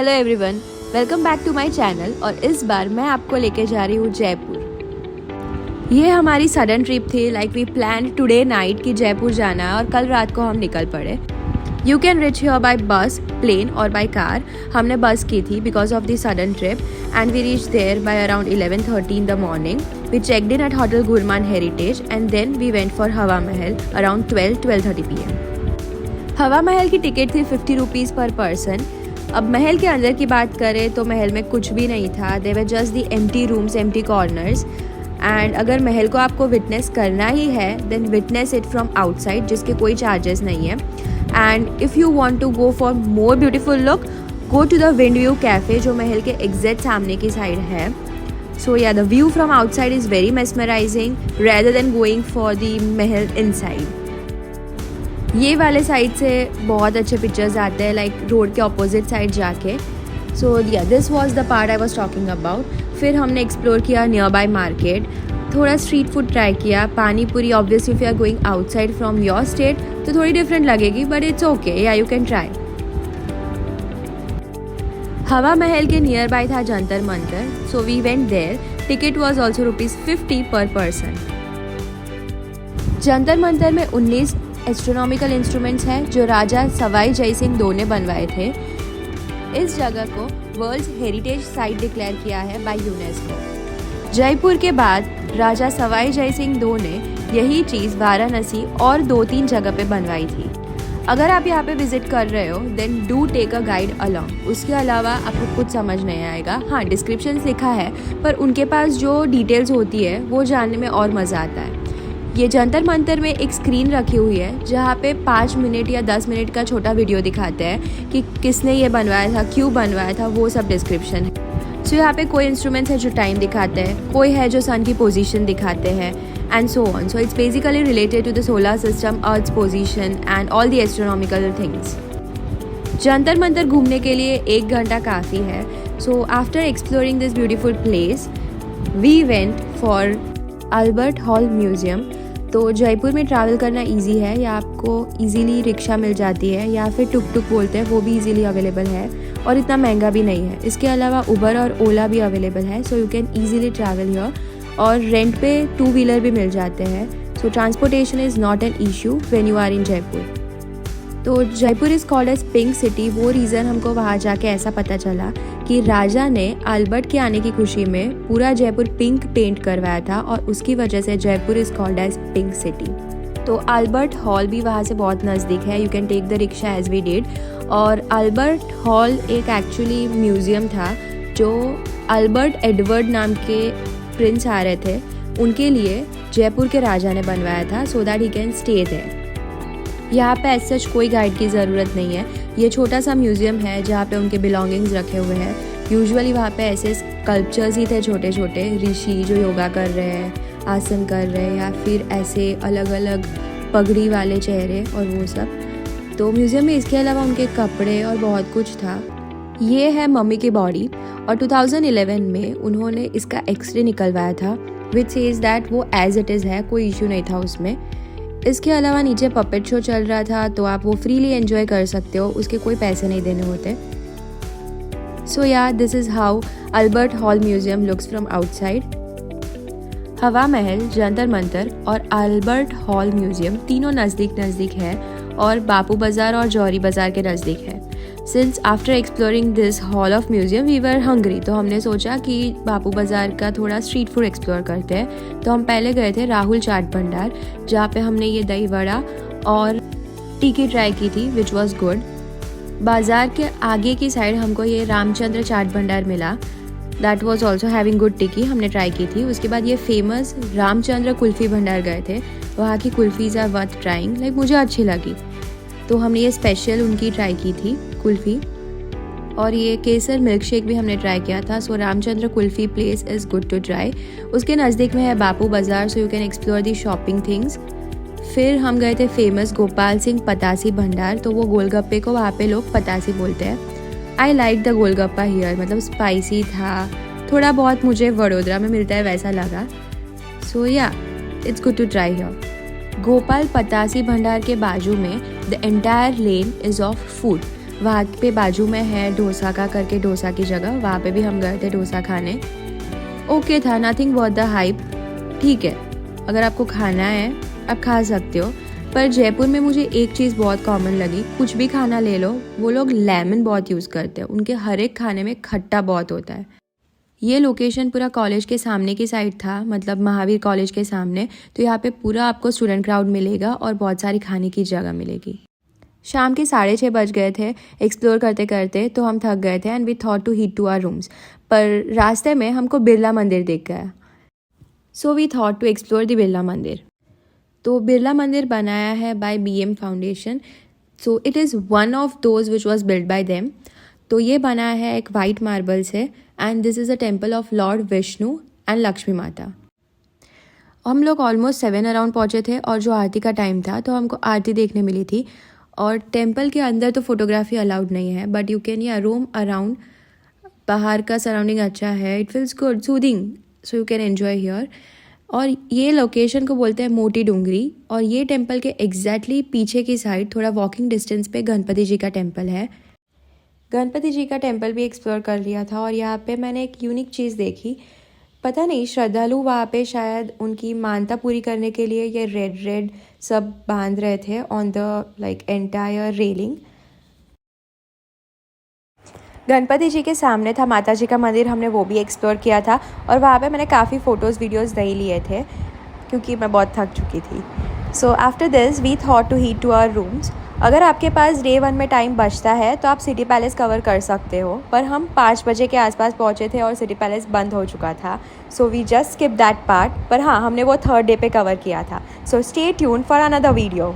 Hello everyone, welcome back to my channel. और इस बार मैं आपको लेके जा रही हूँ जयपुर। ये हमारी सडन ट्रिप थी। Like we plan today night कि जयपुर जाना है और कल रात को हम निकल पड़े। You can reach here by bus, plane और बाय कार। हमने बस की थी because of the sudden trip and we reach there by around 11:30 in the morning. We checked in at hotel Gurman heritage and then we went for Hawa Mahal around 12:30 PM। हवा महल की ticket थी 50 rupees पर person. अब महल के अंदर की बात करें तो महल में कुछ भी नहीं था। There were just the empty rooms, empty corners. And अगर महल को आपको विटनेस करना ही है then witness it from outside, जिसके कोई चार्जेस नहीं है। And if you want to go for more beautiful look, go to the wind view cafe जो महल के एग्जैक्ट सामने की साइड है। So yeah the view from outside is very mesmerizing rather than going for the mahal inside. ये वाले side से बहुत अच्छे पिक्चर्स आते हैं, लाइक रोड के ऑपोजिट साइड जाके। So yeah this was the part I was talking about. फिर हमने एक्सप्लोर किया नियर बाय मार्केट, थोड़ा स्ट्रीट फूड ट्राई किया। Pani puri obviously if you are going outside from your state तो थोड़ी डिफरेंट लगेगी, but it's okay, yeah you can try. Hawa Mahal के near by था Jantar Mantar, so we went there. Ticket was also ₹50 per person. Jantar Mantar में 19 astronomical instruments हैं जो राजा Sawai Jai Singh II ने बनवाए थे। इस जगह को वर्ल्ड हेरिटेज साइट डिक्लेयर किया है बाय यूनेस्को। जयपुर के बाद राजा सवाई जय सिंह II ने यही चीज़ वाराणसी और 2-3 जगह पे बनवाई थी। अगर आप यहाँ पे विजिट कर रहे हो then do take a guide along. उसके अलावा आपको कुछ समझ नहीं आएगा। हाँ, डिस्क्रिप्शन लिखा है पर उनके पास जो डिटेल्स होती है वो जानने में और मज़ा आता है। ये जंतर मंतर में एक स्क्रीन रखी हुई है जहाँ पे 5 मिनट या 10 मिनट का छोटा वीडियो दिखाते हैं कि किसने ये बनवाया था, क्यों बनवाया था, वो सब डिस्क्रिप्शन है। सो यहाँ पे कोई इंस्ट्रूमेंट्स है जो टाइम दिखाते हैं, कोई है जो सन की पोजीशन दिखाते हैं and so on. So it's basically related to the solar system, earth's position and all the astronomical things. Jantar Mantar घूमने के लिए 1 घंटा काफ़ी है। So after exploring this beautiful place we went for Albert Hall museum. तो जयपुर में ट्रैवल करना easy है, या आपको इजीली रिक्शा मिल जाती है या फिर टुक टुक बोलते हैं, वो भी इजीली अवेलेबल है और इतना महंगा भी नहीं है। इसके अलावा उबर और ओला भी अवेलेबल है, so you can easily travel here. और रेंट पे 2 व्हीलर भी मिल जाते हैं। So transportation is not an issue when you are in Jaipur. तो Jaipur is called as pink city. वो रीज़न हमको वहाँ जाके ऐसा पता चला कि राजा ने अल्बर्ट के आने की खुशी में पूरा जयपुर पिंक पेंट करवाया था और उसकी वजह से Jaipur is called as pink city. तो अल्बर्ट हॉल भी वहाँ से बहुत नज़दीक है। You can take the rickshaw as we did. और अल्बर्ट हॉल एक एक्चुअली म्यूज़ियम था जो अल्बर्ट एडवर्ड नाम के प्रिंस आ रहे थे, उनके लिए जयपुर के राजा ने बनवाया था so that he can stay there. यहाँ पे ऐसा कोई गाइड की ज़रूरत नहीं है। ये छोटा सा म्यूज़ियम है जहाँ पे उनके बिलोंगिंग्स रखे हुए हैं। यूजुअली वहाँ पे ऐसे स्कल्पचर्स ही थे, छोटे छोटे ऋषि जो योगा कर रहे हैं, आसन कर रहे हैं, या फिर ऐसे अलग अलग पगड़ी वाले चेहरे और वो सब। तो म्यूज़ियम में इसके अलावा उनके कपड़े और बहुत कुछ था। ये है मम्मी की बॉडी और 2011 में उन्होंने इसका एक्सरे निकलवाया था विच सेज दैट वो एज इट इज़ है, कोई इशू नहीं था उसमें। इसके अलावा नीचे पपेट शो चल रहा था तो आप वो फ्रीली एंजॉय कर सकते हो, उसके कोई पैसे नहीं देने होते। सो yeah this is how Albert Hall museum looks from outside. हवा महल, जंतर मंतर और अल्बर्ट हॉल म्यूज़ियम तीनों नज़दीक है और बापू बाज़ार और जौहरी बाज़ार के नज़दीक है। Since after exploring this hall of museum we were hungry, तो हमने सोचा कि बापू बाज़ार का थोड़ा स्ट्रीट फूड एक्सप्लोर करते हैं। तो हम पहले गए थे राहुल चाट भंडार, जहाँ पे हमने ये दही वड़ा और टिक्की ट्राई की थी विच वॉज गुड। बाज़ार के आगे की साइड हमको ये रामचंद्र चाट भंडार मिला, that was also having good tikki, हमने ट्राई की थी। उसके बाद ये फेमस रामचंद्र कुल्फ़ी भंडार गए थे, वहाँ की कुल्फ़ीज़ आर वर्थ ट्राइंग, लाइक मुझे अच्छी लगी। तो हमने ये स्पेशल उनकी ट्राई की थी कुल्फ़ी, और ये केसर मिल्क शेक भी हमने ट्राई किया था। So Ramchandra kulfi place is good to try. उसके नज़दीक में है Bapu Bazaar, so you can explore the shopping things. फिर हम गए थे फेमस गोपाल सिंह पतासी भंडार, तो वो गोलगप्पे को वहाँ पे लोग पतासी बोलते हैं। I like the golgappa here, मतलब स्पाइसी था, थोड़ा बहुत मुझे वडोदरा में मिलता है वैसा लगा। So yeah it's good to try here. Gopal Patasi Bhandar के बाजू में the entire lane is of food. वहाँ पे बाजू में है डोसा का करके, डोसा की जगह, वहाँ पे भी हम गए थे डोसा खाने। ओके था, नथिंग वर्थ द हाइप। ठीक है, अगर आपको खाना है आप खा सकते हो। पर जयपुर में मुझे एक चीज़ बहुत कॉमन लगी, कुछ भी खाना ले लो वो लोग लेमन बहुत यूज़ करते हैं, उनके हर एक खाने में खट्टा बहुत होता है। ये लोकेशन पूरा कॉलेज के सामने की साइड था, मतलब महावीर कॉलेज के सामने, तो यहाँ पे पूरा आपको स्टूडेंट क्राउड मिलेगा और बहुत सारी खाने की जगह मिलेगी। शाम के 6:30 बज गए थे एक्सप्लोर करते करते, तो हम थक गए थे and we thought to heat to our rooms. पर रास्ते में हमको बिरला मंदिर दिख गया, so we thought to explore the Birla Mandir. तो बिरला मंदिर बनाया है by BM foundation, so it is one of those which was build by them. तो ये बना है एक वाइट मार्बल से and this is a temple of lord Vishnu and Lakshmi Mata. हम लोग ऑलमोस्ट 7 अराउंड पहुँचे थे और जो आरती का टाइम था तो हमको आरती देखने मिली थी। और टेम्पल के अंदर तो फोटोग्राफी अलाउड नहीं है, बट यू कैन या रोम अराउंड। बाहर का सराउंडिंग अच्छा है, it feels good, soothing, so you can enjoy here. और ये लोकेशन को बोलते हैं मोटी डूंगरी, और ये टेम्पल के एग्जैक्टली पीछे की साइड थोड़ा वॉकिंग डिस्टेंस पे गणपति जी का टेम्पल है। गणपति जी का टेम्पल भी एक्सप्लोर कर लिया था और यहाँ पे मैंने एक यूनिक चीज़ देखी। पता नहीं, श्रद्धालु वहाँ पे शायद उनकी मानता पूरी करने के लिए ये रेड सब बांध रहे थे on the like entire railing. Ganpati ji के सामने था माता जी का मंदिर, हमने वो भी एक्सप्लोर किया था और वहाँ पे मैंने काफ़ी फ़ोटोज़ वीडियोज़ नहीं लिए थे क्योंकि मैं बहुत थक चुकी थी। So after this we thought to heat to our rooms. अगर आपके पास डे 1 में टाइम बचता है तो आप सिटी पैलेस कवर कर सकते हो, पर हम 5 बजे के आसपास पहुँचे थे और सिटी पैलेस बंद हो चुका था, so we just skip that part. पर हाँ, हमने वो 3rd डे पे कवर किया था। So stay tune for another video.